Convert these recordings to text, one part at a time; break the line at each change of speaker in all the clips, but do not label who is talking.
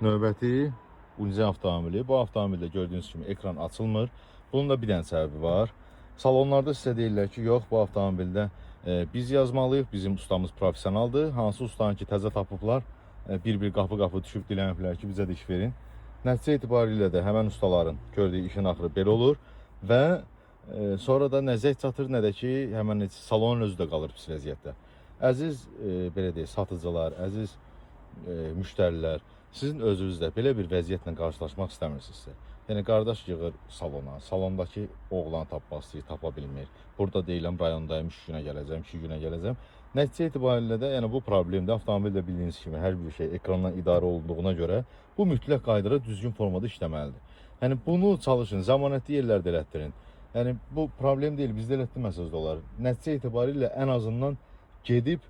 Növbəti Unizin avtomobili. Bu avtomobildə gördüyünüz kimi ekran açılmır. Bunun da bir dənə səbəbi var. Salonlarda sizə deyirlər ki, yox, bu avtomobildə biz yazmalıyıq, bizim ustamız professionaldır. Hansı ustanı ki, təzə tapıblar, bir-bir qapı-qapı düşüb diləniblər ki, bizə də iş verin. Nəticə etibarilə də həmən ustaların gördüyü işin axırı belə olur və sonra da nə zəng çatır, nə də ki, həmən salonun özü də qalır pis vəziyyətdə. Əziz, belə deyək, satıcılar, əziz müştərilər, sizin özünüz də belə bir vəziyyətlə qarşılaşmaq istəmirsinizsə, yəni qardaş yığır salona, salondakı oğlan tapmaq istəyir, tapa bilmir. Burada deyiləm, rayondayım, 3 günə gələcəm, 2 günə gələcəm. Nəticə etibarilə də yəni bu problemdə avtomobildə bildiyiniz kimi hər bir şey ekrandan idarə olunduğuna görə bu mütləq qaydada düzgün formada işləməlidir. Yəni bunu çalışın, zəmanətli yerlərdə elətdirin. Yəni bu problem deyil, bizdə elətdirməsəz də olar. Nəticə etibarilə ən azından gedib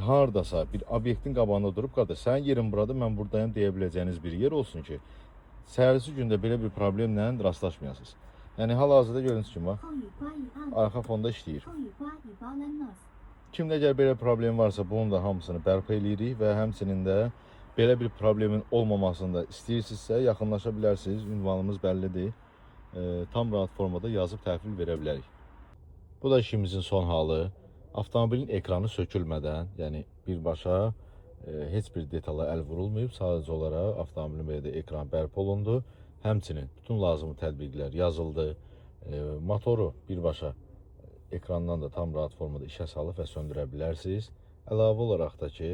hardasa bir obyektin qabağında durub, qardaş, sənin yerin buradır, mən buradayım deyə biləcəyiniz bir yer olsun ki, səhərisi gündə belə bir problemlə rastlaşmayasınız. Yəni hal-hazırda gördüyünüz kimi bax, arxa fonda işləyir. Kimdə əgər belə problem varsa, bunun da hamısını bərpa eləyirik və həmçinin də belə bir problemin olmamasını da istəyirsinizsə, yaxınlaşa bilərsiniz. Ünvanımız bəllidir. Tam rahat formada yazıb təhvil verə bilərik. Bu da işimizin son halı. Avtomobilin ekranı sökülmədən, yəni birbaşa heç bir detala əl vurulmayıb. Sadəcə olaraq avtomobilin belə də ekran bərpa olundu. Həmçinin bütün lazımlı tədbirlər yazıldı. Motoru birbaşa ekrandan da tam rahat formada işə salıb və söndürə bilərsiniz. Əlavə olaraq da ki,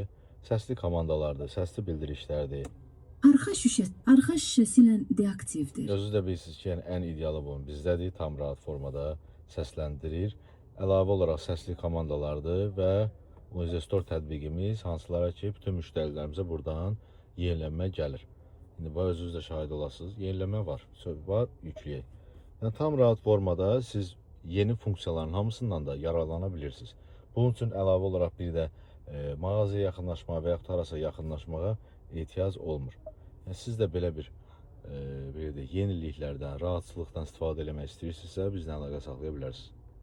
səsli komandalardır, səsli bildirişlərdir.
Arxa şüşəsilə deaktivdir.
Özünüz də bilirsiniz ki, yəni ən idealı bunun bizdədir, tam rahat formada səsləndirir. Əlavə olaraq səsli komandalardır və Unize Store tətbiqimiz, hansılara ki, bütün müştərilərimizə buradan yenilənmə gəlir. İndi bu özünüz də şahid olasınız, yenilənmə var, yükləyək. Yəni tam rahat formada siz yeni funksiyaların hamısından da yararlana bilirsiniz. Bunun üçün əlavə olaraq bir də mağazaya yaxınlaşmağa və yaxud harasa yaxınlaşmağa ehtiyac olmur. Yəni, siz də belə bir yeniliklərdən, rahatçılıqdan istifadə etmək istəyirsinizsə, bizlə əlaqə saxlaya bilərsiniz.